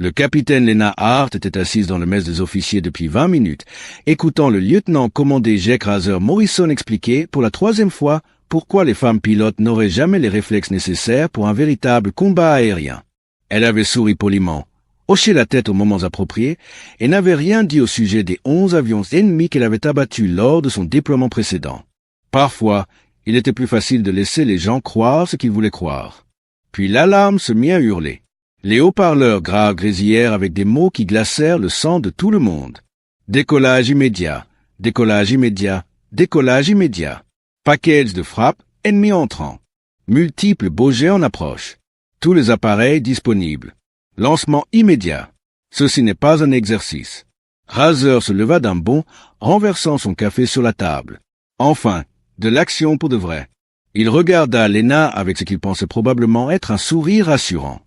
Le capitaine Lena Hart était assise dans le mess des officiers depuis 20 minutes, écoutant le lieutenant commandé Jack Rather Morrison expliquer, pour la 3e fois, pourquoi les femmes pilotes n'auraient jamais les réflexes nécessaires pour un véritable combat aérien. Elle avait souri poliment, hoché la tête aux moments appropriés, et n'avait rien dit au sujet des 11 avions ennemis qu'elle avait abattus lors de son déploiement précédent. Parfois, il était plus facile de laisser les gens croire ce qu'ils voulaient croire. Puis l'alarme se mit à hurler. Les haut-parleurs graves grésillèrent avec des mots qui glacèrent le sang de tout le monde. Décollage immédiat, décollage immédiat, décollage immédiat. Package de frappe, ennemi entrant. Multiples bogies en approche. Tous les appareils disponibles. Lancement immédiat. Ceci n'est pas un exercice. Rather se leva d'un bond, renversant son café sur la table. Enfin, de l'action pour de vrai. Il regarda Lena avec ce qu'il pensait probablement être un sourire rassurant.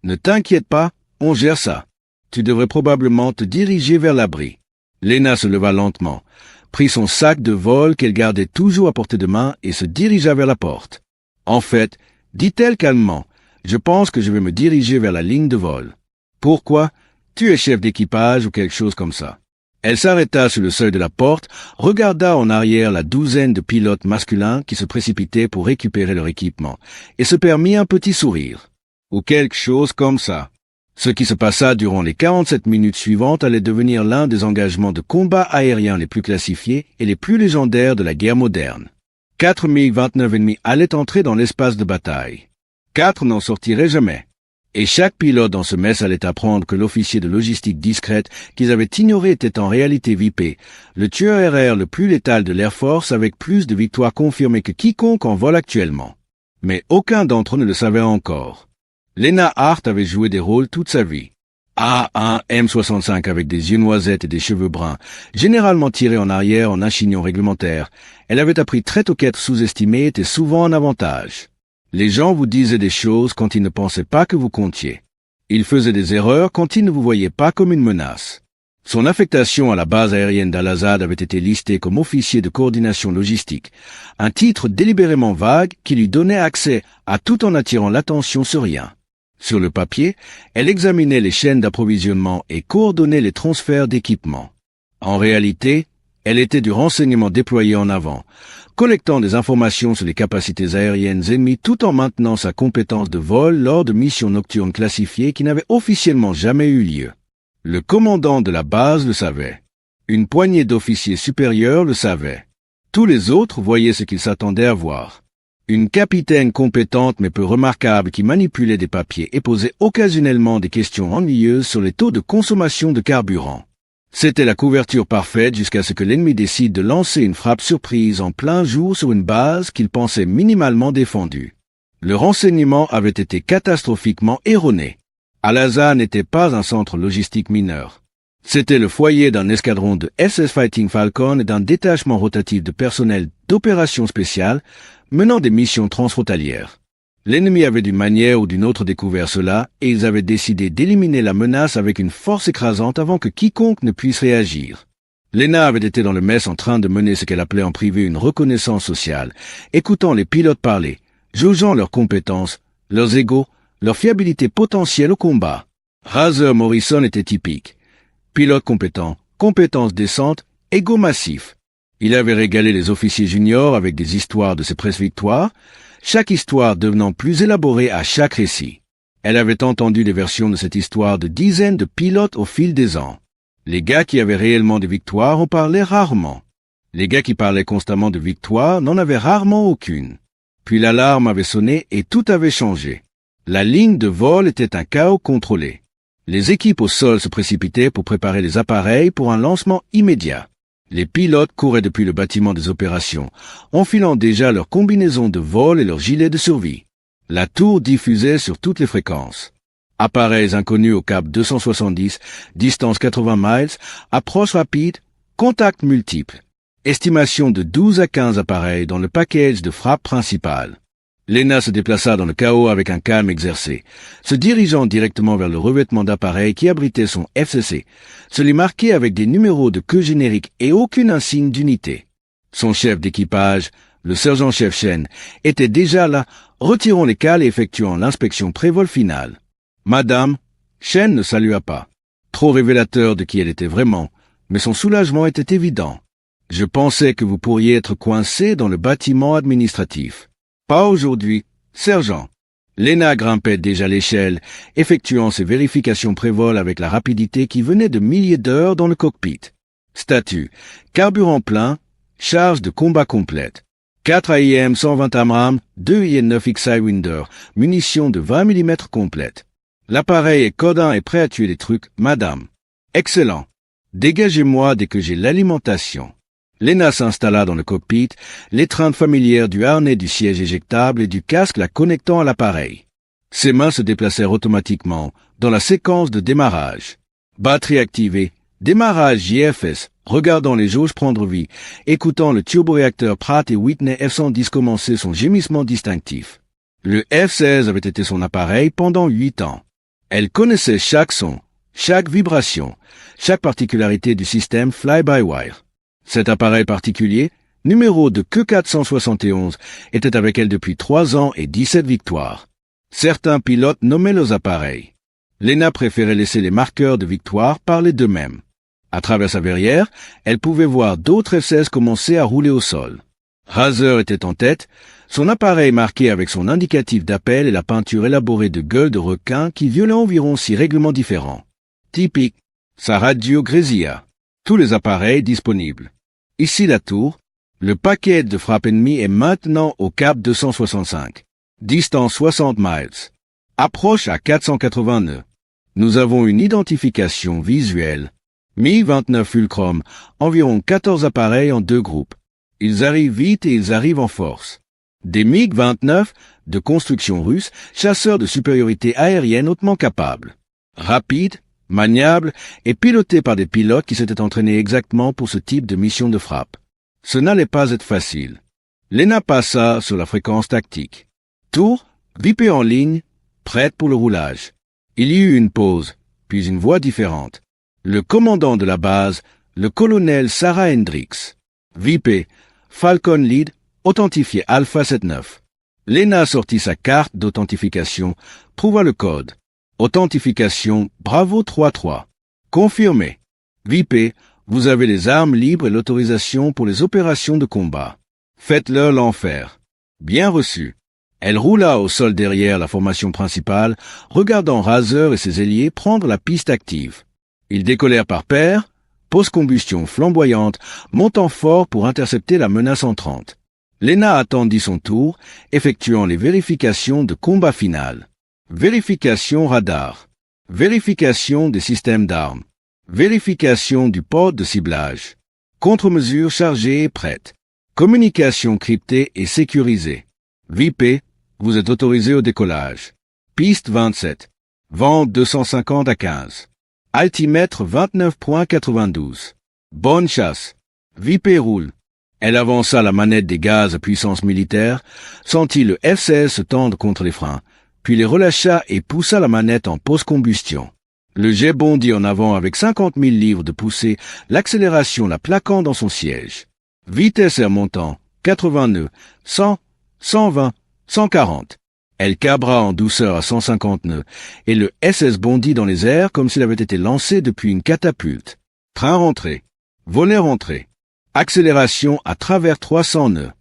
Ne t'inquiète pas, on gère ça. Tu devrais probablement te diriger vers l'abri. Lena se leva lentement, prit son sac de vol qu'elle gardait toujours à portée de main et se dirigea vers la porte. En fait, dit-elle calmement, je pense que je vais me diriger vers la ligne de vol. Pourquoi? Tu es chef d'équipage ou quelque chose comme ça. Elle s'arrêta sur le seuil de la porte, regarda en arrière la douzaine de pilotes masculins qui se précipitaient pour récupérer leur équipement, et se permit un petit sourire. Ou quelque chose comme ça. Ce qui se passa durant les 47 minutes suivantes allait devenir l'un des engagements de combat aérien les plus classifiés et les plus légendaires de la guerre moderne. 4 MiG-29 ennemis allaient entrer dans l'espace de bataille. 4 n'en sortiraient jamais. Et chaque pilote dans ce mess allait apprendre que l'officier de logistique discrète qu'ils avaient ignoré était en réalité VIP, le tueur RR le plus létal de l'Air Force avec plus de victoires confirmées que quiconque en vole actuellement. Mais aucun d'entre eux ne le savait encore. Lena Hart avait joué des rôles toute sa vie. Un M65 avec des yeux noisettes et des cheveux bruns, généralement tirés en arrière en un chignon réglementaire. Elle avait appris très tôt qu'être sous-estimé était souvent un avantage. Les gens vous disaient des choses quand ils ne pensaient pas que vous comptiez. Ils faisaient des erreurs quand ils ne vous voyaient pas comme une menace. Son affectation à la base aérienne d'Al-Assad avait été listée comme officier de coordination logistique, un titre délibérément vague qui lui donnait accès à tout en attirant l'attention sur rien. Sur le papier, elle examinait les chaînes d'approvisionnement et coordonnait les transferts d'équipements. En réalité, elle était du renseignement déployé en avant, collectant des informations sur les capacités aériennes ennemies tout en maintenant sa compétence de vol lors de missions nocturnes classifiées qui n'avaient officiellement jamais eu lieu. Le commandant de la base le savait. Une poignée d'officiers supérieurs le savaient. Tous les autres voyaient ce qu'ils s'attendaient à voir. Une capitaine compétente mais peu remarquable qui manipulait des papiers et posait occasionnellement des questions ennuyeuses sur les taux de consommation de carburant. C'était la couverture parfaite jusqu'à ce que l'ennemi décide de lancer une frappe surprise en plein jour sur une base qu'il pensait minimalement défendue. Le renseignement avait été catastrophiquement erroné. Al-Assad n'était pas un centre logistique mineur. C'était le foyer d'un escadron de SS Fighting Falcon et d'un détachement rotatif de personnel d'opérations spéciales menant des missions transfrontalières. L'ennemi avait d'une manière ou d'une autre découvert cela et ils avaient décidé d'éliminer la menace avec une force écrasante avant que quiconque ne puisse réagir. Lena avait été dans le mess en train de mener ce qu'elle appelait en privé une reconnaissance sociale, écoutant les pilotes parler, jaugeant leurs compétences, leurs égos, leur fiabilité potentielle au combat. Rather Morrison était typique. Pilote compétent, compétences décentes, égo massif. Il avait régalé les officiers juniors avec des histoires de ses presse-victoires, chaque histoire devenant plus élaborée à chaque récit. Elle avait entendu des versions de cette histoire de dizaines de pilotes au fil des ans. Les gars qui avaient réellement des victoires en parlaient rarement. Les gars qui parlaient constamment de victoires n'en avaient rarement aucune. Puis l'alarme avait sonné et tout avait changé. La ligne de vol était un chaos contrôlé. Les équipes au sol se précipitaient pour préparer les appareils pour un lancement immédiat. Les pilotes couraient depuis le bâtiment des opérations, enfilant déjà leurs combinaisons de vol et leurs gilets de survie. La tour diffusait sur toutes les fréquences. Appareils inconnus au cap 270, distance 80 miles, approche rapide, contact multiple. Estimation de 12 à 15 appareils dans le package de frappe principale. Lena se déplaça dans le chaos avec un calme exercé, se dirigeant directement vers le revêtement d'appareils qui abritait son FCC, se les marquait avec des numéros de queue génériques et aucune insigne d'unité. Son chef d'équipage, le sergent-chef Chen, était déjà là, retirant les cales et effectuant l'inspection pré-vol finale. « Madame, Shen ne salua pas, trop révélateur de qui elle était vraiment, mais son soulagement était évident. Je pensais que vous pourriez être coincé dans le bâtiment administratif. Pas aujourd'hui, sergent. Lena grimpait déjà l'échelle, effectuant ses vérifications prévol avec la rapidité qui venait de milliers d'heures dans le cockpit. Statut, carburant plein, charge de combat complète. 4 AIM 120 Amram, 2 IN-9 X-Winder, munitions de 20 mm complète. L'appareil est codin et prêt à tuer des trucs, madame. Excellent. Dégagez-moi dès que j'ai l'alimentation. Lena s'installa dans le cockpit, l'étreinte familière du harnais du siège éjectable et du casque la connectant à l'appareil. Ses mains se déplacèrent automatiquement dans la séquence de démarrage. Batterie activée, démarrage JFS, regardant les jauges prendre vie, écoutant le turboréacteur Pratt et Whitney F-110 commencer son gémissement distinctif. Le F-16 avait été son appareil pendant 8 ans. Elle connaissait chaque son, chaque vibration, chaque particularité du système fly-by-wire. Cet appareil particulier, numéro de que 471, était avec elle depuis 3 ans et 17 victoires. Certains pilotes nommaient leurs appareils. Lena préférait laisser les marqueurs de victoire parler d'eux-mêmes. À travers sa verrière, elle pouvait voir d'autres F-16 commencer à rouler au sol. Razor était en tête, son appareil marqué avec son indicatif d'appel et la peinture élaborée de gueules de requin qui violait environ 6 règlements différents. Typique, sa radio Grezia. Tous les appareils disponibles. Ici la tour. Le paquet de frappe ennemie est maintenant au cap 265. Distance 60 miles. Approche à 480 nœuds. Nous avons une identification visuelle. Mi-29 Fulcrum, environ 14 appareils en 2 groupes. Ils arrivent vite et ils arrivent en force. Des MiG-29 de construction russe, chasseurs de supériorité aérienne hautement capables. Rapides, maniables et pilotés par des pilotes qui s'étaient entraînés exactement pour ce type de mission de frappe. Ce n'allait pas être facile. Lena passa sur la fréquence tactique. Tour, VIP en ligne, prête pour le roulage. Il y eut une pause, puis une voix différente. Le commandant de la base, le colonel Sarah Hendricks. VIP, Falcon Lead, authentifié Alpha 79. Lena sortit sa carte d'authentification, prouva le code. Authentification Bravo 33. Confirmé. VIP, vous avez les armes libres et l'autorisation pour les opérations de combat. Faites-leur l'enfer. Bien reçu. Elle roula au sol derrière la formation principale, regardant Razor et ses ailiers prendre la piste active. Ils décollèrent par paire, post-combustion flamboyante, montant fort pour intercepter la menace entrante. Lena attendit son tour, effectuant les vérifications de combat final. Vérification radar. Vérification des systèmes d'armes. Vérification du port de ciblage. Contre-mesure chargée et prête. Communication cryptée et sécurisée. VIP, vous êtes autorisé au décollage. Piste 27. Vent 250 à 15. Altimètre 29.92. Bonne chasse. VIP roule. Elle avança la manette des gaz à puissance militaire, sentit le F-16 se tendre contre les freins, puis les relâcha et poussa la manette en post-combustion. Le jet bondit en avant avec 50 000 livres de poussée, l'accélération la plaquant dans son siège. Vitesse et remontant, 80 nœuds, 100, 120, 140. Elle cabra en douceur à 150 nœuds, et le SS bondit dans les airs comme s'il avait été lancé depuis une catapulte. Train rentré. Volet rentré. Accélération à travers 300 nœuds.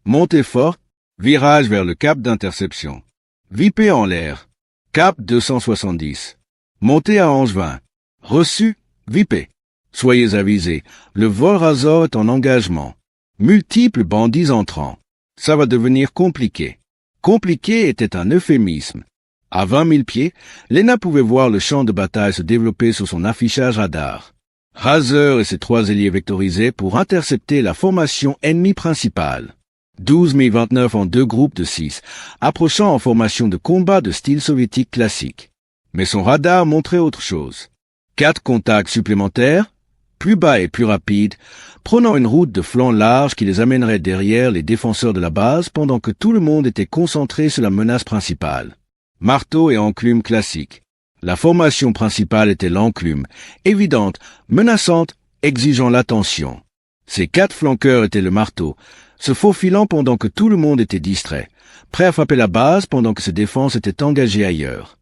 Montée forte, virage vers le cap d'interception. VIP en l'air. Cap 270. Montée à Angevin. Reçu, VIP. Soyez avisés, le vol Razor est en engagement. Multiples bandits entrants. Ça va devenir compliqué. Compliqué était un euphémisme. À 20 000 pieds, Lena pouvait voir le champ de bataille se développer sur son affichage radar. Razor et ses 3 ailiers vectorisés pour intercepter la formation ennemie principale. 12 Mi-29 en 2 groupes de 6, approchant en formation de combat de style soviétique classique. Mais son radar montrait autre chose. 4 contacts supplémentaires, plus bas et plus rapides, prenant une route de flanc large qui les amènerait derrière les défenseurs de la base pendant que tout le monde était concentré sur la menace principale. Marteau et enclume classique. La formation principale était l'enclume, évidente, menaçante, exigeant l'attention. Ces 4 flanqueurs étaient le marteau, se faufilant pendant que tout le monde était distrait, prêt à frapper la base pendant que ses défenses étaient engagées ailleurs.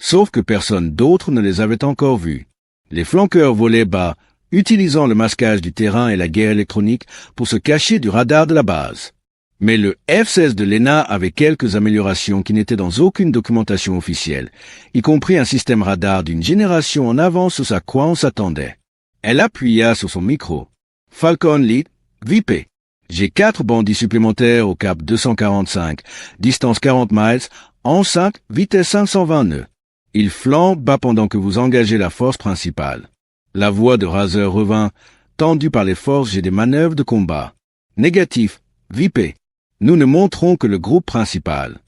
Sauf que personne d'autre ne les avait encore vus. Les flanqueurs volaient bas, utilisant le masquage du terrain et la guerre électronique pour se cacher du radar de la base. Mais le F-16 de l'ENA avait quelques améliorations qui n'étaient dans aucune documentation officielle, y compris un système radar d'une génération en avance sur à quoi on s'attendait. Elle appuya sur son micro. Falcon Lead, VIP. J'ai 4 bandits supplémentaires au cap 245, distance 40 miles, enceinte, vitesse 520 nœuds. Ils flambent bas pendant que vous engagez la force principale. La voix de Razer revint, tendue par les forces et des manœuvres de combat. Négatif, VIP. Nous ne montrons que le groupe principal.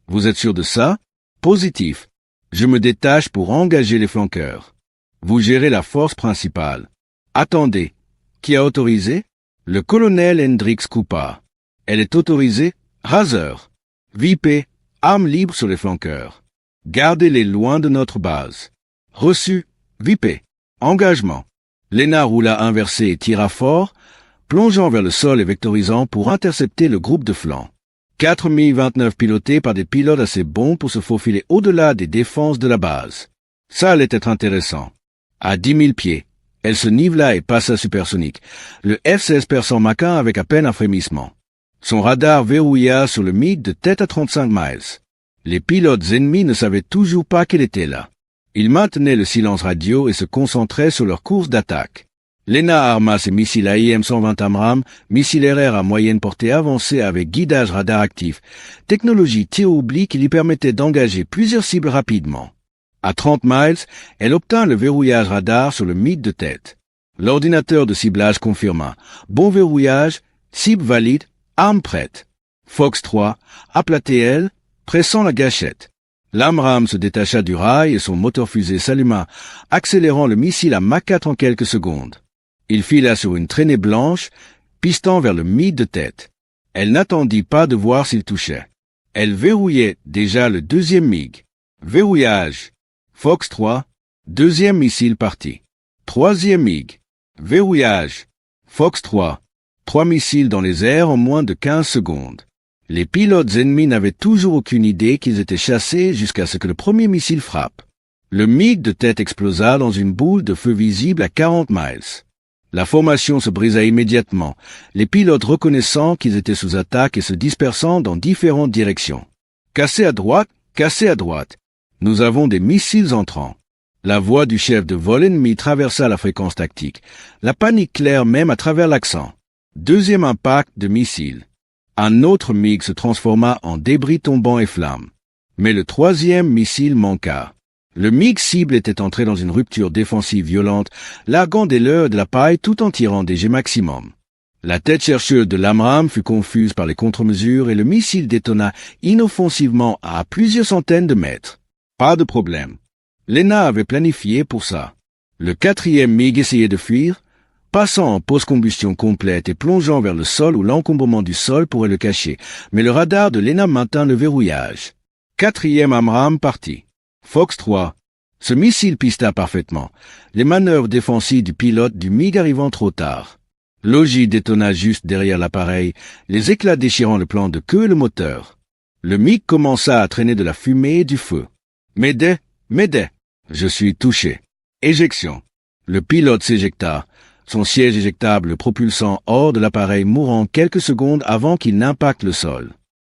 Vous êtes sûr de ça? Positif. Je me détache pour engager les flanqueurs. Vous gérez la force principale. Attendez. Qui a autorisé? Le colonel Hendrix Coupa. Elle est autorisée? Razer. VIP. Armes libres sur les flanqueurs. Gardez-les loin de notre base. Reçu. VIP. Engagement. Lena roula inversée et tira fort, plongeant vers le sol et vectorisant pour intercepter le groupe de flanc. 4 Mi-29 pilotés par des pilotes assez bons pour se faufiler au-delà des défenses de la base. Ça allait être intéressant. À 10 000 pieds, elle se nivela et passa supersonique, le F-16 perçant Mach 1 avec à peine un frémissement. Son radar verrouilla sur le MiG de tête à 35 miles. Les pilotes ennemis ne savaient toujours pas qu'elle était là. Ils maintenaient le silence radio et se concentraient sur leur course d'attaque. Lena arma ses missiles AIM-120 AMRAAM, missiles RR à moyenne portée avancée avec guidage radar actif, technologie tir oblique qui lui permettait d'engager plusieurs cibles rapidement. À 30 miles, elle obtint le verrouillage radar sur le MiG de tête. L'ordinateur de ciblage confirma. Bon verrouillage, cible valide, arme prête. Fox 3, aplaté-elle, pressant la gâchette. L'AMRAAM se détacha du rail et son moteur-fusée s'alluma, accélérant le missile à Mach 4 en quelques secondes. Il fila sur une traînée blanche, pistant vers le MiG de tête. Elle n'attendit pas de voir s'il touchait. Elle verrouillait déjà le deuxième MiG. Verrouillage. Fox 3, deuxième missile parti. Troisième MiG. Verrouillage. Fox 3, 3 missiles dans les airs en moins de 15 secondes. Les pilotes ennemis n'avaient toujours aucune idée qu'ils étaient chassés jusqu'à ce que le premier missile frappe. Le MiG de tête explosa dans une boule de feu visible à 40 miles. La formation se brisa immédiatement, les pilotes reconnaissant qu'ils étaient sous attaque et se dispersant dans différentes directions. Cassé à droite, cassé à droite. Nous avons des missiles entrants. La voix du chef de vol ennemi traversa la fréquence tactique, la panique claire même à travers l'accent. Deuxième impact de missile. Un autre MiG se transforma en débris tombant et flammes. Mais le troisième missile manqua. Le MiG cible était entré dans une rupture défensive violente, larguant des leurres de la paille tout en tirant des jets maximum. La tête chercheuse de l'AMRAAM fut confuse par les contre-mesures et le missile détonna inoffensivement à plusieurs centaines de mètres. Pas de problème. Lena avait planifié pour ça. Le quatrième MiG essayait de fuir, passant en post-combustion complète et plongeant vers le sol où l'encombrement du sol pourrait le cacher, mais le radar de Lena maintint le verrouillage. Quatrième AMRAAM parti. Fox 3. Ce missile pista parfaitement, les manœuvres défensives du pilote du MiG arrivant trop tard. L'OJ détonna juste derrière l'appareil, les éclats déchirant le plan de queue et le moteur. Le MiG commença à traîner de la fumée et du feu. M'aidez, m'aidez. Je suis touché. Éjection. Le pilote s'éjecta, son siège éjectable le propulsant hors de l'appareil mourant quelques secondes avant qu'il n'impacte le sol.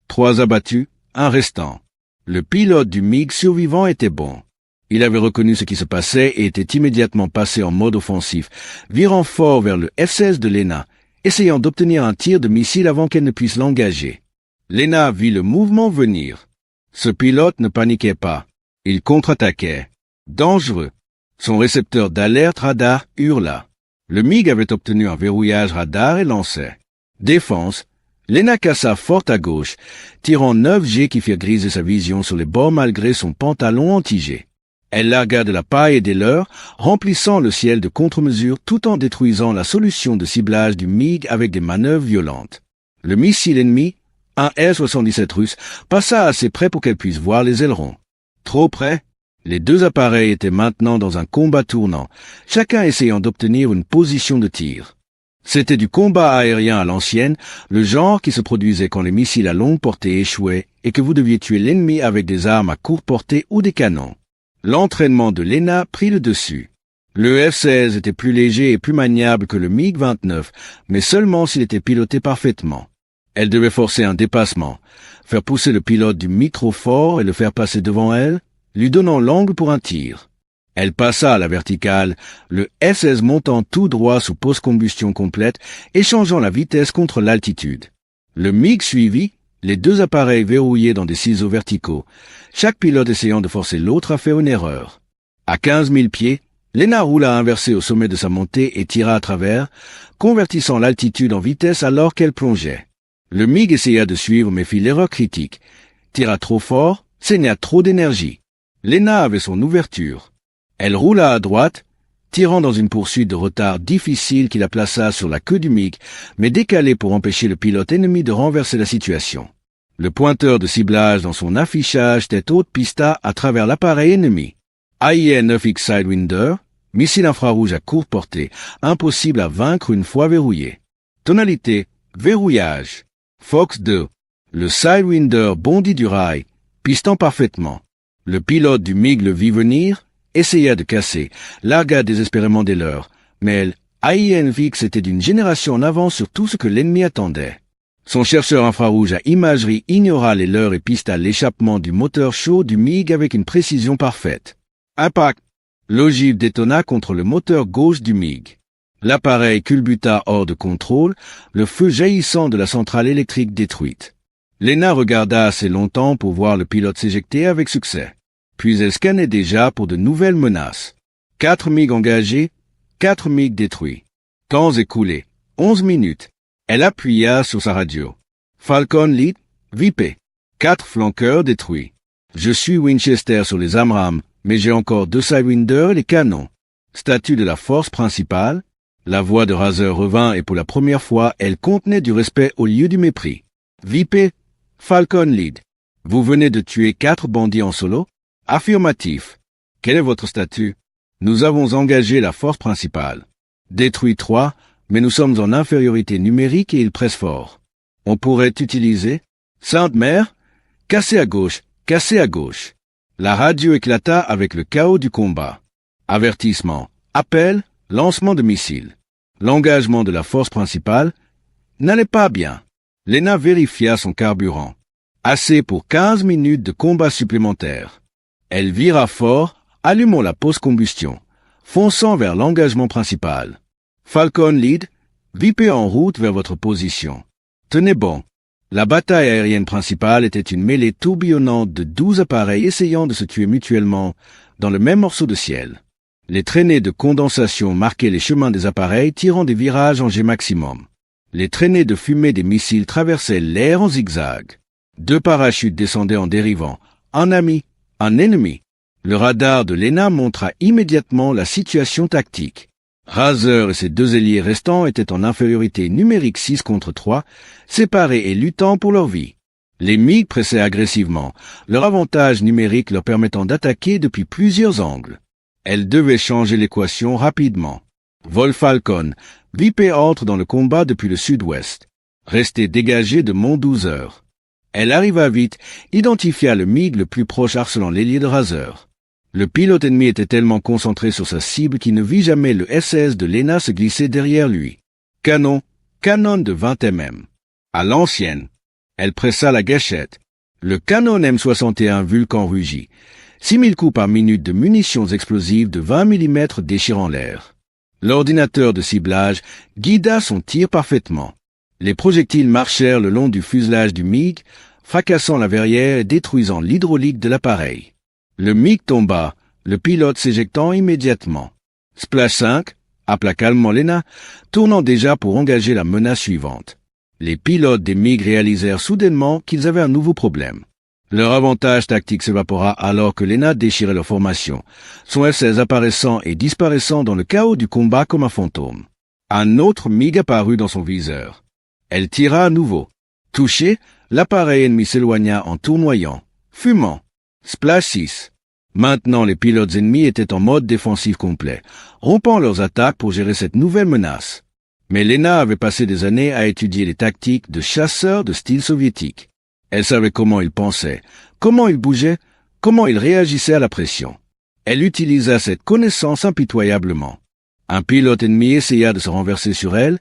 3 abattus, un restant. Le pilote du MiG survivant était bon. Il avait reconnu ce qui se passait et était immédiatement passé en mode offensif, virant fort vers le F-16 de Lena, essayant d'obtenir un tir de missile avant qu'elle ne puisse l'engager. Lena vit le mouvement venir. Ce pilote ne paniquait pas. Il contre-attaquait. Dangereux. Son récepteur d'alerte radar hurla. Le MiG avait obtenu un verrouillage radar et lançait. Défense. Lena cassa fort à gauche, tirant 9 jets qui firent griser sa vision sur les bords malgré son pantalon anti-jet. Elle largua de la paille et des leurres, remplissant le ciel de contre-mesures tout en détruisant la solution de ciblage du MiG avec des manœuvres violentes. Le missile ennemi, un R-77 russe, passa assez près pour qu'elle puisse voir les ailerons. Trop près? Les deux appareils étaient maintenant dans un combat tournant, chacun essayant d'obtenir une position de tir. C'était du combat aérien à l'ancienne, le genre qui se produisait quand les missiles à longue portée échouaient et que vous deviez tuer l'ennemi avec des armes à courte portée ou des canons. L'entraînement de Lena prit le dessus. Le F-16 était plus léger et plus maniable que le MiG-29, mais seulement s'il était piloté parfaitement. Elle devait forcer un dépassement, faire pousser le pilote du MiG trop fort et le faire passer devant elle, lui donnant l'angle pour un tir. Elle passa à la verticale, le F-16 montant tout droit sous post-combustion complète et changeant la vitesse contre l'altitude. Le MiG suivit, les deux appareils verrouillés dans des ciseaux verticaux, chaque pilote essayant de forcer l'autre à faire une erreur. À 15 000 pieds, Lena roula inversée au sommet de sa montée et tira à travers, convertissant l'altitude en vitesse alors qu'elle plongeait. Le MiG essaya de suivre mais fit l'erreur critique. Tira trop fort, saigna trop d'énergie. Lena avait son ouverture. Elle roula à droite, tirant dans une poursuite de retard difficile qui la plaça sur la queue du MiG, mais décalée pour empêcher le pilote ennemi de renverser la situation. Le pointeur de ciblage dans son affichage tête haute pista à travers l'appareil ennemi. AIM-9X Sidewinder, missile infrarouge à courte portée, impossible à vaincre une fois verrouillé. Tonalité, verrouillage. Fox 2. Le Sidewinder bondit du rail, pistant parfaitement. Le pilote du MiG le vit venir, essaya de casser, largua désespérément des leurs, mais AIM-9X était d'une génération en avance sur tout ce que l'ennemi attendait. Son chercheur infrarouge à imagerie ignora les leurs et pista l'échappement du moteur chaud du MiG avec une précision parfaite. Impact. L'ogive détonna contre le moteur gauche du MiG. L'appareil culbuta hors de contrôle, le feu jaillissant de la centrale électrique détruite. Lena regarda assez longtemps pour voir le pilote s'éjecter avec succès. Puis elle scannait déjà pour de nouvelles menaces. 4 MiG engagés, 4 MiG détruits. Temps écoulé, 11 minutes. Elle appuya sur sa radio. Falcon Lead, VIP. 4 flanqueurs détruits. Je suis Winchester sur les AMRAAM, mais j'ai encore 2 Sidewinder et les canons. Statut de la force principale. La voix de Razer revint et pour la première fois, elle contenait du respect au lieu du mépris. VIP, Falcon Lead. Vous venez de tuer 4 bandits en solo? Affirmatif. Quel est votre statut? Nous avons engagé la force principale. Détruit 3, mais nous sommes en infériorité numérique et ils pressent fort. On pourrait utiliser Sainte-Mère, cassé à gauche, cassé à gauche. La radio éclata avec le chaos du combat. Avertissement, appel, lancement de missiles. L'engagement de la force principale n'allait pas bien. Lena vérifia son carburant. Assez pour 15 minutes de combat supplémentaire. Elle vira fort, allumant la post-combustion, fonçant vers l'engagement principal. Falcon Lead, VIP en route vers votre position. Tenez bon. La bataille aérienne principale était une mêlée tourbillonnante de 12 appareils essayant de se tuer mutuellement dans le même morceau de ciel. Les traînées de condensation marquaient les chemins des appareils tirant des virages en G maximum. Les traînées de fumée des missiles traversaient l'air en zigzag. 2 parachutes descendaient en dérivant. Un ami, un ennemi. Le radar de Lena montra immédiatement la situation tactique. Razer et ses 2 ailiers restants étaient en infériorité numérique 6 contre 3, séparés et luttant pour leur vie. Les MiG pressaient agressivement, leur avantage numérique leur permettant d'attaquer depuis plusieurs angles. Elle devait changer l'équation rapidement. Vol Falcon, VIP entre dans le combat depuis le sud-ouest. Restait dégagé de Mont 12 heures. Elle arriva vite, identifia le MiG le plus proche harcelant l'ailier de Razer. Le pilote ennemi était tellement concentré sur sa cible qu'il ne vit jamais le F-16 de Lena se glisser derrière lui. Canon de 20 mm. À l'ancienne. Elle pressa la gâchette. Le canon M61 Vulcan rugit. 6000 coups par minute de munitions explosives de 20 mm déchirant l'air. L'ordinateur de ciblage guida son tir parfaitement. Les projectiles marchèrent le long du fuselage du MiG, fracassant la verrière et détruisant l'hydraulique de l'appareil. Le MiG tomba, le pilote s'éjectant immédiatement. Splash 5, appela calmement Lena, tournant déjà pour engager la menace suivante. Les pilotes des MiG réalisèrent soudainement qu'ils avaient un nouveau problème. Leur avantage tactique s'évapora alors que Lena déchirait leur formation, son F-16 apparaissant et disparaissant dans le chaos du combat comme un fantôme. Un autre MiG apparut dans son viseur. Elle tira à nouveau. Touché, l'appareil ennemi s'éloigna en tournoyant, fumant. Splash 6. Maintenant, les pilotes ennemis étaient en mode défensif complet, rompant leurs attaques pour gérer cette nouvelle menace. Mais Lena avait passé des années à étudier les tactiques de chasseurs de style soviétique. Elle savait comment ils pensaient, comment ils bougeaient, comment ils réagissaient à la pression. Elle utilisa cette connaissance impitoyablement. Un pilote ennemi essaya de se renverser sur elle,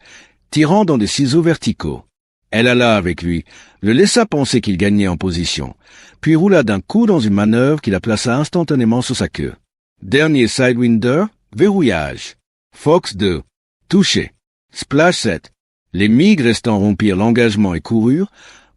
tirant dans des ciseaux verticaux. Elle alla avec lui, le laissa penser qu'il gagnait en position, puis roula d'un coup dans une manœuvre qui la plaça instantanément sur sa queue. Dernier Sidewinder, verrouillage. Fox 2. Touché. Splash 7. Les MiG restants rompirent l'engagement et coururent,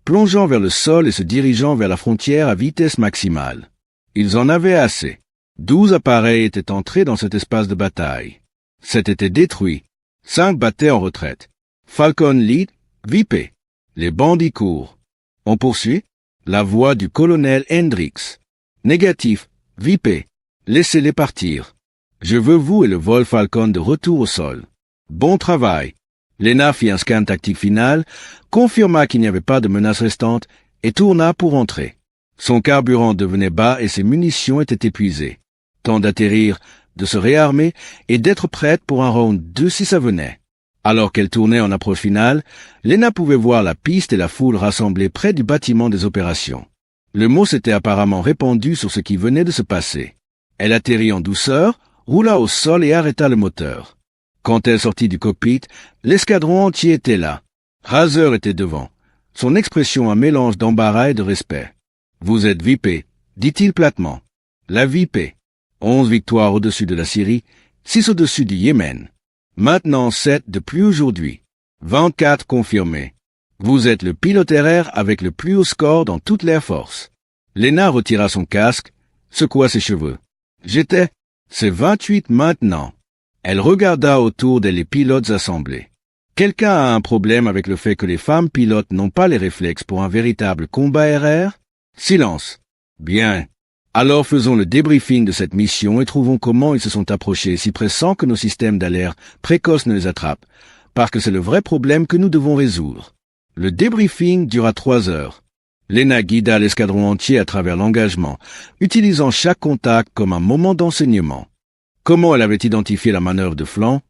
plongeant vers le sol et se dirigeant vers la frontière à vitesse maximale. Ils en avaient assez. 12 appareils étaient entrés dans cet espace de bataille. 7 étaient détruits. 5 battaient en retraite. Falcon lead, VIP. Les bandits courent. On poursuit. La voix du colonel Hendricks. Négatif, VIP. Laissez-les partir. Je veux vous et le vol Falcon de retour au sol. Bon travail. Lena fit un scan tactique final, confirma qu'il n'y avait pas de menace restante et tourna pour entrer. Son carburant devenait bas et ses munitions étaient épuisées. Temps d'atterrir, de se réarmer et d'être prête pour un round 2 si ça venait. Alors qu'elle tournait en approche finale, Lena pouvait voir la piste et la foule rassemblées près du bâtiment des opérations. Le mot s'était apparemment répandu sur ce qui venait de se passer. Elle atterrit en douceur, roula au sol et arrêta le moteur. Quand elle sortit du cockpit, l'escadron entier était là. Razor était devant. Son expression un mélange d'embarras et de respect. « Vous êtes VIP », dit-il platement. La VIP. 11 victoires au-dessus de la Syrie, 6 au-dessus du Yémen. Maintenant 7 depuis aujourd'hui. 24 confirmés. Vous êtes le pilote RR avec le plus haut score dans toute l'Air Force. Lena retira son casque, secoua ses cheveux. J'étais. C'est 28 maintenant. Elle regarda autour d'elle les pilotes assemblés. Quelqu'un a un problème avec le fait que les femmes pilotes n'ont pas les réflexes pour un véritable combat RR? Silence. Bien. Alors faisons le débriefing de cette mission et trouvons comment ils se sont approchés si près sans que nos systèmes d'alerte précoces ne les attrapent, parce que c'est le vrai problème que nous devons résoudre. Le débriefing dura 3 heures. Lena guida l'escadron entier à travers l'engagement, utilisant chaque contact comme un moment d'enseignement. Comment elle avait identifié la manœuvre de flanc,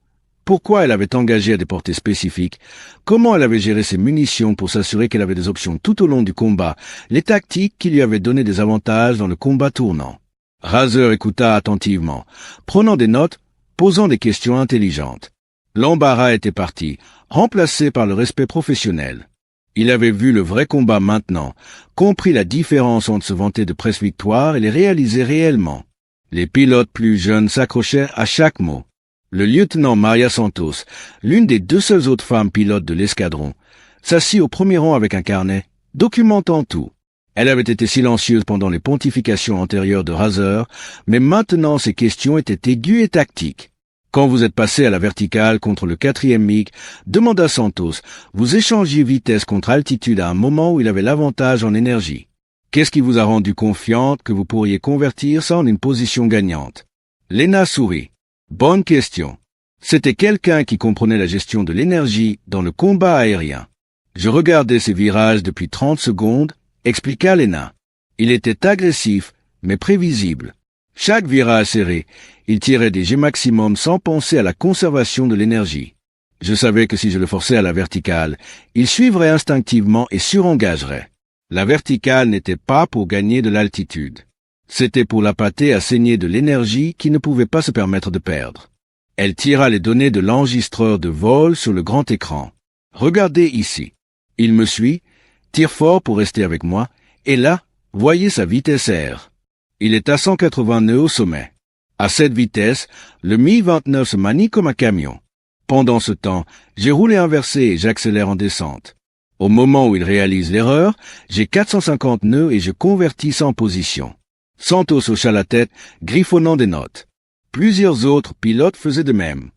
pourquoi elle avait engagé à des portées spécifiques, comment elle avait géré ses munitions pour s'assurer qu'elle avait des options tout au long du combat, les tactiques qui lui avaient donné des avantages dans le combat tournant. Razor écouta attentivement, prenant des notes, posant des questions intelligentes. L'embarras était parti, remplacé par le respect professionnel. Il avait vu le vrai combat maintenant, compris la différence entre se vanter de presse-victoire et les réaliser réellement. Les pilotes plus jeunes s'accrochèrent à chaque mot. Le lieutenant Maria Santos, l'une des 2 seules autres femmes pilotes de l'escadron, s'assit au premier rang avec un carnet, documentant tout. Elle avait été silencieuse pendant les pontifications antérieures de Razor, mais maintenant ses questions étaient aiguës et tactiques. Quand vous êtes passé à la verticale contre le 4e MiG, demanda Santos, vous échangiez vitesse contre altitude à un moment où il avait l'avantage en énergie. Qu'est-ce qui vous a rendu confiante que vous pourriez convertir ça en une position gagnante? Lena sourit. Bonne question. C'était quelqu'un qui comprenait la gestion de l'énergie dans le combat aérien. Je regardais ses virages depuis 30 secondes, expliqua Lena. Il était agressif, mais prévisible. Chaque virage serré, il tirait des jets maximum sans penser à la conservation de l'énergie. Je savais que si je le forçais à la verticale, il suivrait instinctivement et surengagerait. La verticale n'était pas pour gagner de l'altitude. C'était pour l'appâter à saigner de l'énergie qu'il ne pouvait pas se permettre de perdre. Elle tira les données de l'enregistreur de vol sur le grand écran. Regardez ici. Il me suit, tire fort pour rester avec moi, et là, voyez sa vitesse R. Il est à 180 nœuds au sommet. À cette vitesse, le Mi-29 se manie comme un camion. Pendant ce temps, j'ai roulé inversé et j'accélère en descente. Au moment où il réalise l'erreur, j'ai 450 nœuds et je convertis ça en position. Santos hocha la tête, griffonnant des notes. Plusieurs autres pilotes faisaient de même.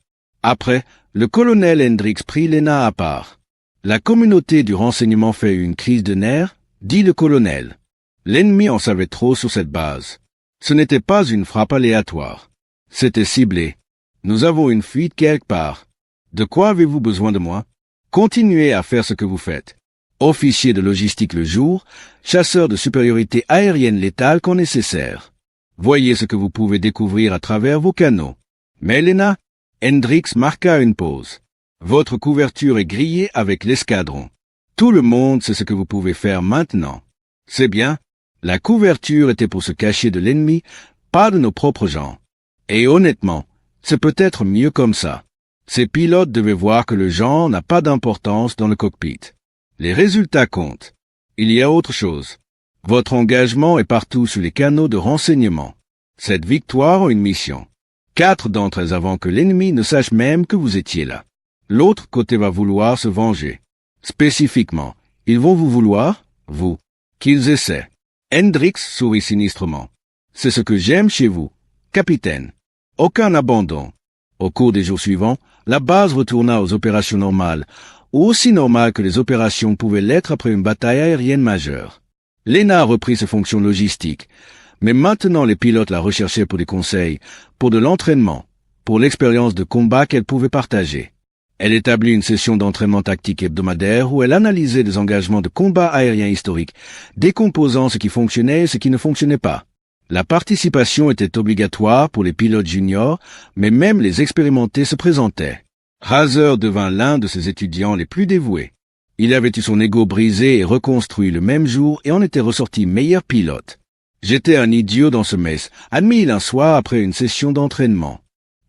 Après, le colonel Hendricks prit Lena à part. La communauté du renseignement fait une crise de nerfs, dit le colonel. L'ennemi en savait trop sur cette base. Ce n'était pas une frappe aléatoire. C'était ciblé. Nous avons une fuite quelque part. De quoi avez-vous besoin de moi? Continuez à faire ce que vous faites. Officier de logistique le jour, chasseur de supériorité aérienne létale quand nécessaire. Voyez ce que vous pouvez découvrir à travers vos canaux. Mais Lena, Hendricks marqua une pause. Votre couverture est grillée avec l'escadron. Tout le monde sait ce que vous pouvez faire maintenant. C'est bien. La couverture était pour se cacher de l'ennemi, pas de nos propres gens. Et honnêtement, c'est peut-être mieux comme ça. Ces pilotes devaient voir que le genre n'a pas d'importance dans le cockpit. Les résultats comptent. Il y a autre chose. Votre engagement est partout sur les canaux de renseignement. Cette victoire a une mission. 4 d'entre elles avant que l'ennemi ne sache même que vous étiez là. L'autre côté va vouloir se venger. Spécifiquement, ils vont vous vouloir, vous. Qu'ils essaient. Hendrix sourit sinistrement. C'est ce que j'aime chez vous, capitaine. Aucun abandon. Au cours des jours suivants, la base retourna aux opérations normales, ou aussi normales que les opérations pouvaient l'être après une bataille aérienne majeure. Lena a repris ses fonctions logistiques, mais maintenant les pilotes la recherchaient pour des conseils, pour de l'entraînement, pour l'expérience de combat qu'elle pouvait partager. Elle établit une session d'entraînement tactique hebdomadaire où elle analysait des engagements de combat aérien historiques, décomposant ce qui fonctionnait et ce qui ne fonctionnait pas. La participation était obligatoire pour les pilotes juniors, mais même les expérimentés se présentaient. Razer devint l'un de ses étudiants les plus dévoués. Il avait eu son ego brisé et reconstruit le même jour et en était ressorti meilleur pilote. J'étais un idiot dans ce mess, admis un soir après une session d'entraînement.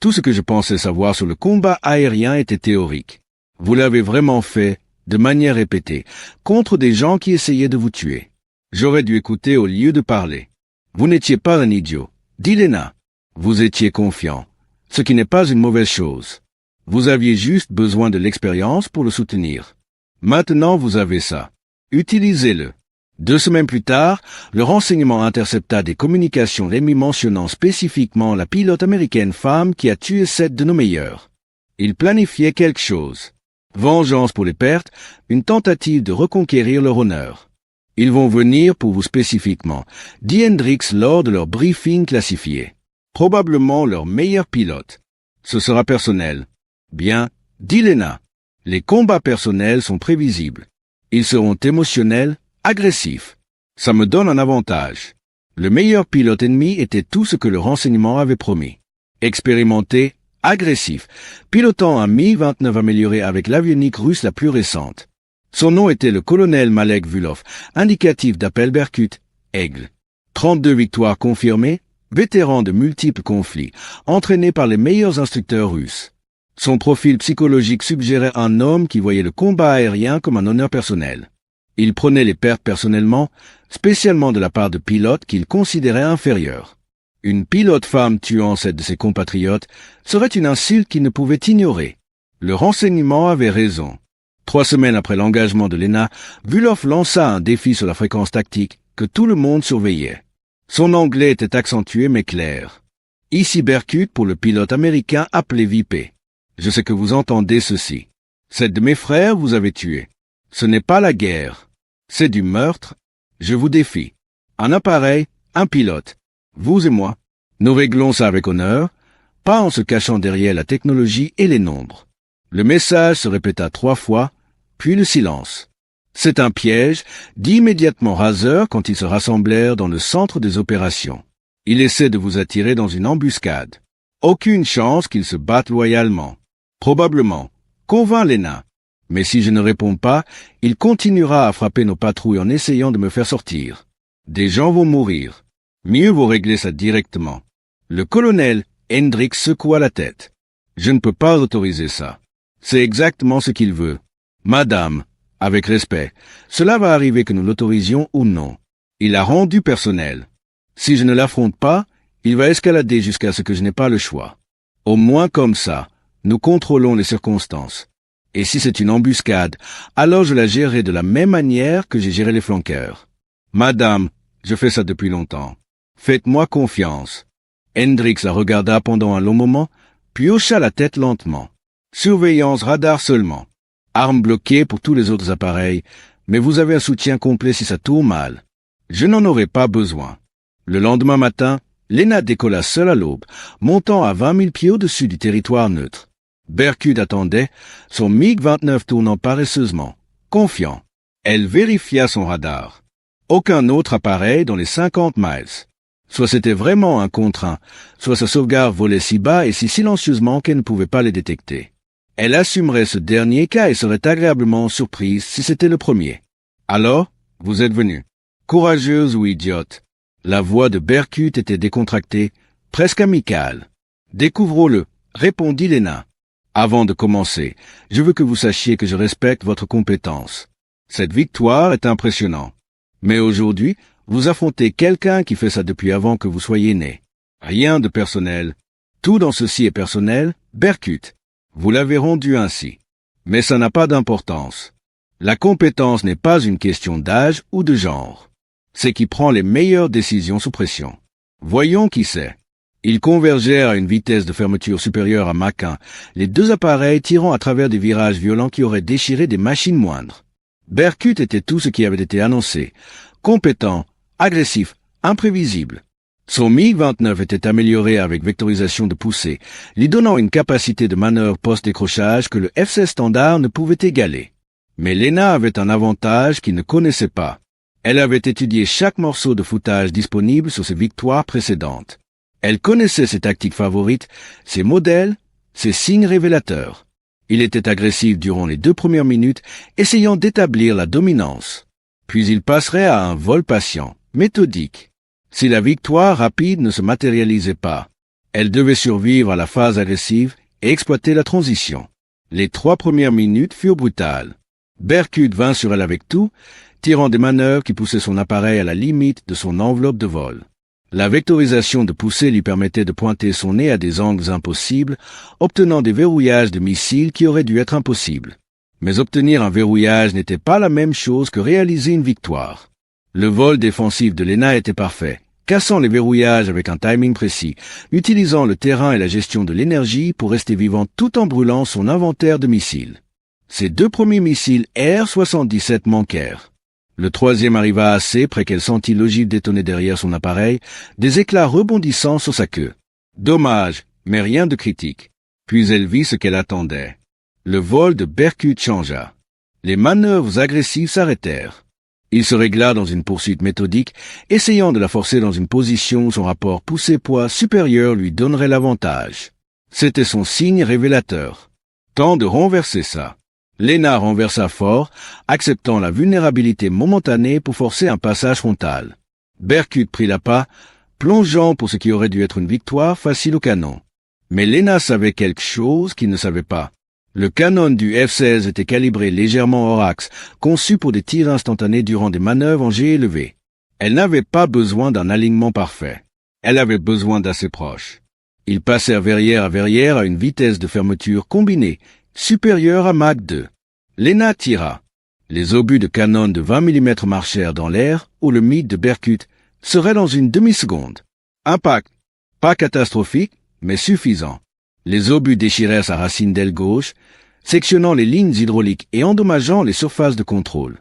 Tout ce que je pensais savoir sur le combat aérien était théorique. Vous l'avez vraiment fait, de manière répétée, contre des gens qui essayaient de vous tuer. J'aurais dû écouter au lieu de parler. Vous n'étiez pas un idiot, dit Lena. Vous étiez confiant, ce qui n'est pas une mauvaise chose. Vous aviez juste besoin de l'expérience pour le soutenir. Maintenant vous avez ça. Utilisez-le. 2 semaines plus tard, le renseignement intercepta des communications Rémi mentionnant spécifiquement la pilote américaine femme qui a tué 7 de nos meilleurs. Il planifiait quelque chose. Vengeance pour les pertes, une tentative de reconquérir leur honneur. Ils vont venir pour vous spécifiquement, dit Hendrix lors de leur briefing classifié. Probablement leur meilleur pilote. Ce sera personnel. Bien, dit Lena. Les combats personnels sont prévisibles. Ils seront émotionnels, agressifs. Ça me donne un avantage. Le meilleur pilote ennemi était tout ce que le renseignement avait promis. Expérimenté, agressif, pilotant un Mi-29 amélioré avec l'avionique russe la plus récente. Son nom était le colonel Malek Vulov, indicatif d'appel Berkut, Aigle. 32 victoires confirmées, vétéran de multiples conflits, entraîné par les meilleurs instructeurs russes. Son profil psychologique suggérait un homme qui voyait le combat aérien comme un honneur personnel. Il prenait les pertes personnellement, spécialement de la part de pilotes qu'il considérait inférieurs. Une pilote femme tuant 7 de ses compatriotes serait une insulte qu'il ne pouvait ignorer. Le renseignement avait raison. 3 semaines après l'engagement de Lena, Vulov lança un défi sur la fréquence tactique que tout le monde surveillait. Son anglais était accentué mais clair. Ici Berkut pour le pilote américain appelé VIP. Je sais que vous entendez ceci. 7 de mes frères vous avez tués. Ce n'est pas la guerre. C'est du meurtre. Je vous défie. Un appareil, un pilote. Vous et moi. Nous réglons ça avec honneur, pas en se cachant derrière la technologie et les nombres. Le message se répéta 3 fois, puis le silence. C'est un piège, dit immédiatement Razer quand ils se rassemblèrent dans le centre des opérations. Il essaie de vous attirer dans une embuscade. Aucune chance qu'ils se battent loyalement. Probablement. Convainc Lena. Mais si je ne réponds pas, il continuera à frapper nos patrouilles en essayant de me faire sortir. Des gens vont mourir. Mieux vaut régler ça directement. Le colonel Hendrix secoua la tête. Je ne peux pas autoriser ça. C'est exactement ce qu'il veut. Madame, avec respect, cela va arriver que nous l'autorisions ou non. Il l'a rendu personnel. Si je ne l'affronte pas, il va escalader jusqu'à ce que je n'ai pas le choix. Au moins comme ça, nous contrôlons les circonstances. Et si c'est une embuscade, alors je la gérerai de la même manière que j'ai géré les flanqueurs. Madame, je fais ça depuis longtemps. Faites-moi confiance. Hendrix la regarda pendant un long moment, puis hocha la tête lentement. Surveillance radar seulement. Arme bloquée pour tous les autres appareils, mais vous avez un soutien complet si ça tourne mal. Je n'en aurai pas besoin. Le lendemain matin, Lena décolla seule à l'aube, montant à 20 000 pieds au-dessus du territoire neutre. Berkut attendait, son MiG-29 tournant paresseusement, confiant. Elle vérifia son radar. Aucun autre appareil dans les 50 miles. Soit c'était vraiment un contre un, soit sa sauvegarde volait si bas et si silencieusement qu'elle ne pouvait pas les détecter. Elle assumerait ce dernier cas et serait agréablement surprise si c'était le premier. Alors, vous êtes venu. Courageuse ou idiote. La voix de Berkut était décontractée, presque amicale. « Découvrons-le », répondit Lena. « Avant de commencer, je veux que vous sachiez que je respecte votre compétence. Cette victoire est impressionnante. Mais aujourd'hui, vous affrontez quelqu'un qui fait ça depuis avant que vous soyez né. Rien de personnel. Tout dans ceci est personnel, Berkut. Vous l'avez rendu ainsi. Mais ça n'a pas d'importance. La compétence n'est pas une question d'âge ou de genre. C'est qui prend les meilleures décisions sous pression. Voyons qui c'est. » Ils convergèrent à une vitesse de fermeture supérieure à Mach 1, les deux appareils tirant à travers des virages violents qui auraient déchiré des machines moindres. Berkut était tout ce qui avait été annoncé. Compétent, agressif, imprévisible. Son MiG-29 était amélioré avec vectorisation de poussée, lui donnant une capacité de manœuvre post-décrochage que le F-16 standard ne pouvait égaler. Mais Lena avait un avantage qu'il ne connaissait pas. Elle avait étudié chaque morceau de footage disponible sur ses victoires précédentes. Elle connaissait ses tactiques favorites, ses modèles, ses signes révélateurs. Il était agressif durant les 2 premières minutes, essayant d'établir la dominance. Puis il passerait à un vol patient, méthodique. Si la victoire rapide ne se matérialisait pas, elle devait survivre à la phase agressive et exploiter la transition. Les 3 premières minutes furent brutales. Berkut vint sur elle avec tout, tirant des manœuvres qui poussaient son appareil à la limite de son enveloppe de vol. La vectorisation de poussée lui permettait de pointer son nez à des angles impossibles, obtenant des verrouillages de missiles qui auraient dû être impossibles. Mais obtenir un verrouillage n'était pas la même chose que réaliser une victoire. Le vol défensif de Lena était parfait, cassant les verrouillages avec un timing précis, utilisant le terrain et la gestion de l'énergie pour rester vivant tout en brûlant son inventaire de missiles. Ses 2 premiers missiles R-77 manquèrent. Le 3e arriva assez près qu'elle sentit l'ogive détonner derrière son appareil, des éclats rebondissant sur sa queue. Dommage, mais rien de critique. Puis elle vit ce qu'elle attendait. Le vol de Berkut changea. Les manœuvres agressives s'arrêtèrent. Il se régla dans une poursuite méthodique, essayant de la forcer dans une position où son rapport poussée-poids supérieur lui donnerait l'avantage. C'était son signe révélateur. Temps de renverser ça. Lena renversa fort, acceptant la vulnérabilité momentanée pour forcer un passage frontal. Berkut prit l'appât, plongeant pour ce qui aurait dû être une victoire facile au canon. Mais Lena savait quelque chose qu'il ne savait pas. Le canon du F-16 était calibré légèrement hors axe, conçu pour des tirs instantanés durant des manœuvres en jet élevé. Elle n'avait pas besoin d'un alignement parfait. Elle avait besoin d'assez proche. Ils passèrent verrière à une vitesse de fermeture combinée, supérieure à Mach 2. Lena tira. Les obus de canon de 20 mm marchèrent dans l'air où le MiG de Berkut serait dans une demi-seconde. Impact. Pas catastrophique, mais suffisant. Les obus déchirèrent sa racine d'aile gauche, sectionnant les lignes hydrauliques et endommageant les surfaces de contrôle.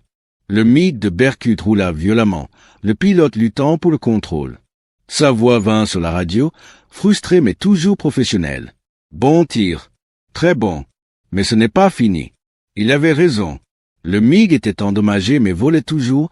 Le MiG de Berkut roula violemment, le pilote luttant pour le contrôle. Sa voix vint sur la radio, frustrée mais toujours professionnelle. Bon tir. Très bon. Mais ce n'est pas fini. Il avait raison. Le MiG était endommagé mais volait toujours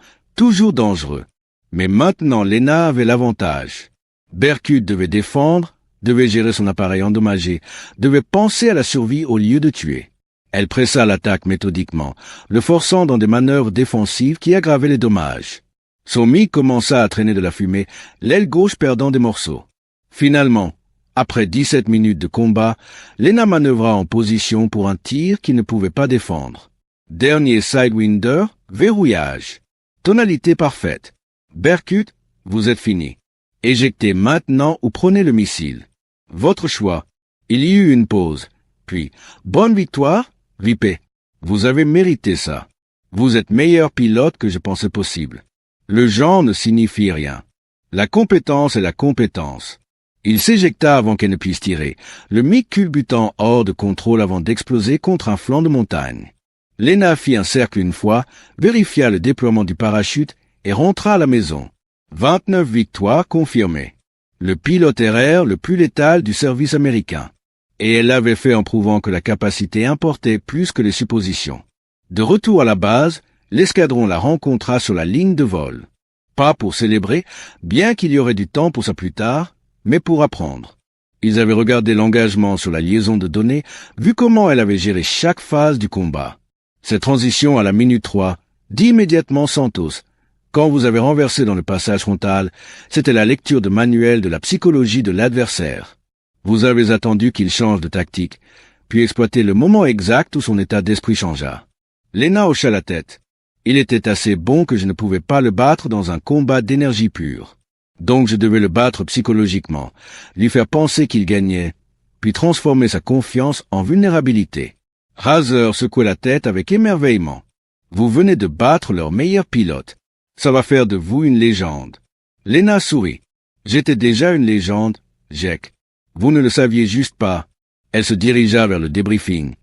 dangereux. Mais maintenant Lena avait l'avantage. Berkut devait défendre, devait gérer son appareil endommagé, devait penser à la survie au lieu de tuer. Elle pressa l'attaque méthodiquement, le forçant dans des manœuvres défensives qui aggravaient les dommages. Son MiG commença à traîner de la fumée, l'aile gauche perdant des morceaux. Finalement, après 17 minutes de combat, Lena manœuvra en position pour un tir qu'il ne pouvait pas défendre. Dernier Sidewinder, verrouillage. Tonalité parfaite. Berkut, vous êtes fini. Éjectez maintenant ou prenez le missile. Votre choix. Il y eut une pause. Puis, bonne victoire, Vipé. Vous avez mérité ça. Vous êtes meilleur pilote que je pensais possible. Le genre ne signifie rien. La compétence est la compétence. Il s'éjecta avant qu'elle ne puisse tirer, le MiG culbutant hors de contrôle avant d'exploser contre un flanc de montagne. Lena fit un cercle une fois, vérifia le déploiement du parachute et rentra à la maison. 29 victoires confirmées. Le pilote RR le plus létal du service américain. Et elle l'avait fait en prouvant que la capacité importait plus que les suppositions. De retour à la base, l'escadron la rencontra sur la ligne de vol. Pas pour célébrer, bien qu'il y aurait du temps pour ça plus tard, mais pour apprendre. Ils avaient regardé l'engagement sur la liaison de données, vu comment elle avait géré chaque phase du combat. Cette transition à la minute 3, dit immédiatement Santos. Quand vous avez renversé dans le passage frontal, c'était la lecture de manuel de la psychologie de l'adversaire. Vous avez attendu qu'il change de tactique, puis exploité le moment exact où son état d'esprit changea. Lena hocha la tête. Il était assez bon que je ne pouvais pas le battre dans un combat d'énergie pure. Donc je devais le battre psychologiquement, lui faire penser qu'il gagnait, puis transformer sa confiance en vulnérabilité. Razor secouait la tête avec émerveillement. Vous venez de battre leur meilleur pilote. Ça va faire de vous une légende. Lena sourit. J'étais déjà une légende, Jack. Vous ne le saviez juste pas. Elle se dirigea vers le débriefing.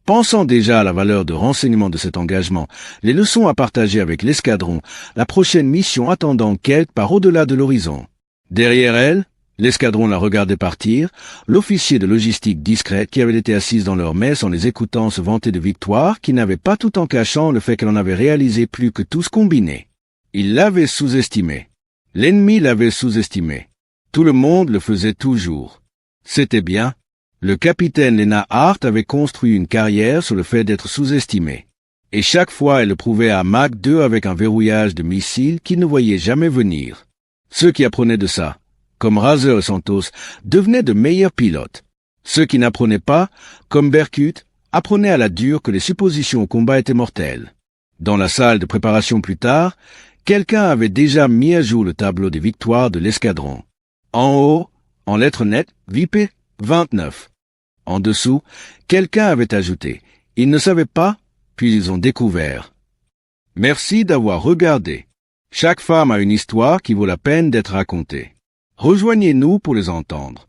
Pensant déjà à la valeur de renseignement de cet engagement, les leçons à partager avec l'escadron, la prochaine mission attendant quelque part au-delà de l'horizon. Derrière elle, l'escadron la regardait partir, l'officier de logistique discret qui avait été assise dans leur messe en les écoutant se vanter de victoire, qui n'avait pas tout en cachant le fait qu'elle en avait réalisé plus que tous combinés. Il l'avait sous-estimé. L'ennemi l'avait sous-estimé. Tout le monde le faisait toujours. C'était bien. Le capitaine Lena Hart avait construit une carrière sur le fait d'être sous-estimé. Et chaque fois, elle le prouvait à Mach 2 avec un verrouillage de missiles qu'il ne voyait jamais venir. Ceux qui apprenaient de ça, comme Razor et Santos, devenaient de meilleurs pilotes. Ceux qui n'apprenaient pas, comme Berkut, apprenaient à la dure que les suppositions au combat étaient mortelles. Dans la salle de préparation plus tard, quelqu'un avait déjà mis à jour le tableau des victoires de l'escadron. En haut, en lettres nettes, VIP 29. En dessous, quelqu'un avait ajouté « Ils ne savaient pas, puis ils ont découvert ». Merci d'avoir regardé. Chaque femme a une histoire qui vaut la peine d'être racontée. Rejoignez-nous pour les entendre.